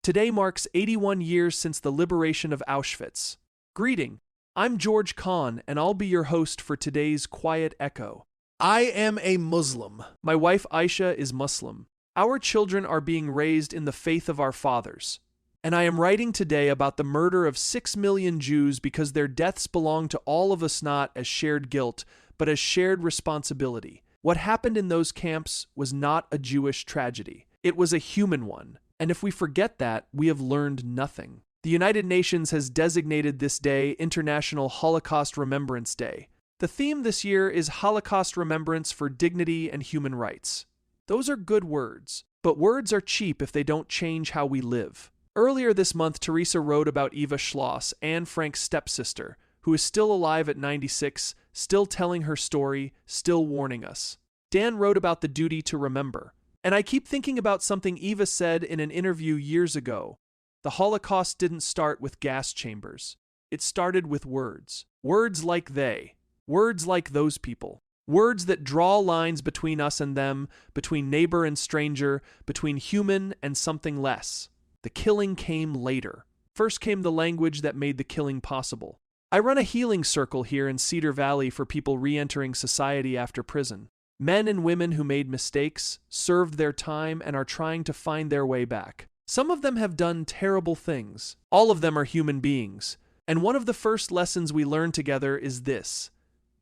Today marks 81 years since the liberation of Auschwitz. Greeting, I'm George Kahn, and I'll be your host for today's Quiet Echo. I am a Muslim. My wife Aisha is Muslim. Our children are being raised in the faith of our fathers. And I am writing today about the murder of 6 million Jews because their deaths belong to all of us not as shared guilt, but as shared responsibility. What happened in those camps was not a Jewish tragedy. It was a human one. And if we forget that, we have learned nothing. The United Nations has designated this day International Holocaust Remembrance Day. The theme this year is Holocaust Remembrance for Dignity and Human Rights. Those are good words, but words are cheap if they don't change how we live. Earlier this month, Teresa wrote about Eva Schloss, Anne Frank's stepsister, who is still alive at 96, still telling her story, still warning us. Dan wrote about the duty to remember. And I keep thinking about something Eva said in an interview years ago. The Holocaust didn't start with gas chambers. It started with words. Words like they. Words like those people. Words that draw lines between us and them, between neighbor and stranger, between human and something less. The killing came later. First came the language that made the killing possible. I run a healing circle here in Cedar Valley for people re-entering society after prison. Men and women who made mistakes, served their time, and are trying to find their way back. Some of them have done terrible things. All of them are human beings. And one of the first lessons we learn together is this.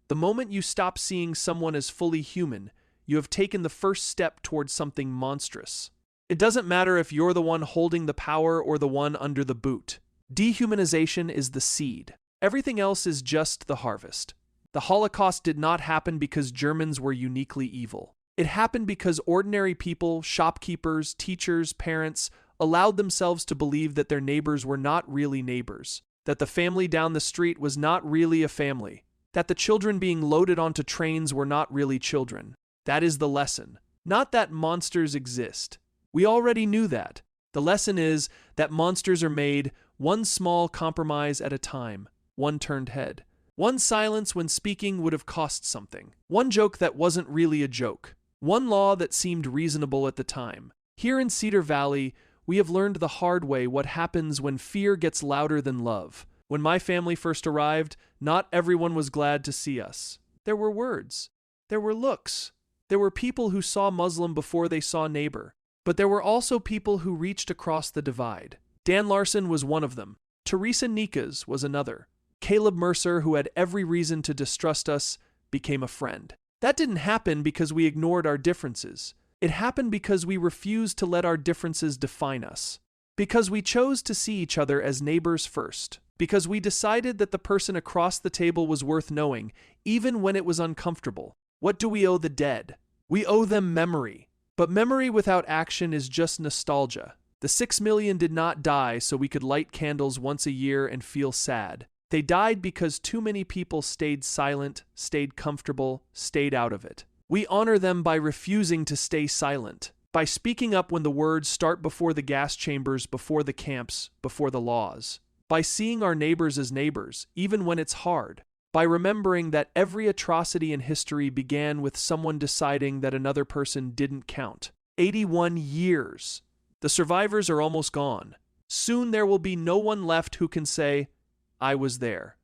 The moment you stop seeing someone as fully human, you have taken the first step towards something monstrous. It doesn't matter if you're the one holding the power or the one under the boot. Dehumanization is the seed. Everything else is just the harvest. The Holocaust did not happen because Germans were uniquely evil. It happened because ordinary people, shopkeepers, teachers, parents, allowed themselves to believe that their neighbors were not really neighbors, that the family down the street was not really a family, that the children being loaded onto trains were not really children. That is the lesson. Not that monsters exist. We already knew that. The lesson is that monsters are made one small compromise at a time, one turned head. One silence when speaking would have cost something. One joke that wasn't really a joke. One law that seemed reasonable at the time. Here in Cedar Valley, we have learned the hard way what happens when fear gets louder than love. When my family first arrived, not everyone was glad to see us. There were words. There were looks. There were people who saw Muslim before they saw neighbor. But there were also people who reached across the divide. Dan Larson was one of them. Teresa Nikas was another. Caleb Mercer, who had every reason to distrust us, became a friend. That didn't happen because we ignored our differences. It happened because we refused to let our differences define us. Because we chose to see each other as neighbors first. Because we decided that the person across the table was worth knowing, even when it was uncomfortable. What do we owe the dead? We owe them memory. But memory without action is just nostalgia. The 6 million did not die so we could light candles once a year and feel sad. They died because too many people stayed silent, stayed comfortable, stayed out of it. We honor them by refusing to stay silent, by speaking up when the words start before the gas chambers, before the camps, before the laws, by seeing our neighbors as neighbors, even when it's hard, by remembering that every atrocity in history began with someone deciding that another person didn't count. 81 years. The survivors are almost gone. Soon there will be no one left who can say, I was there.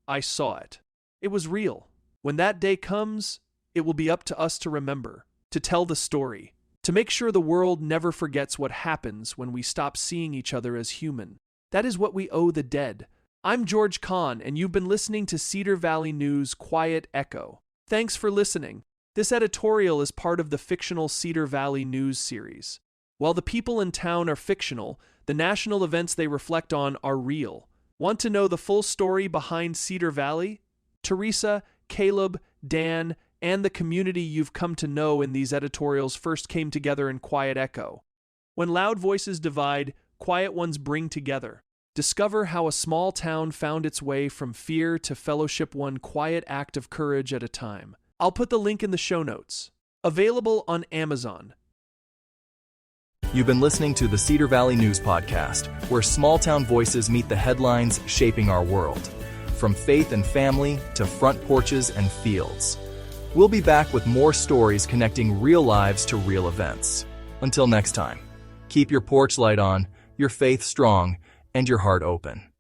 I saw it. It was real. When that day comes, it will be up to us to remember, to tell the story, to make sure the world never forgets what happens when we stop seeing each other as human. That is what we owe the dead. I'm George Kahn, and you've been listening to Cedar Valley News Quiet Echo. Thanks for listening. This editorial is part of the fictional Cedar Valley News series. While the people in town are fictional, the national events they reflect on are real. Want to know the full story behind Cedar Valley? Teresa, Caleb, Dan, and the community you've come to know in these editorials first came together in Quiet Echo. When loud voices divide, quiet ones bring together. Discover how a small town found its way from fear to fellowship, one quiet act of courage at a time. I'll put the link in the show notes. Available on Amazon. You've been listening to the Cedar Valley News Podcast, where small-town voices meet the headlines shaping our world. From faith and family to front porches and fields. We'll be back with more stories connecting real lives to real events. Until next time, keep your porch light on, your faith strong, and your heart open.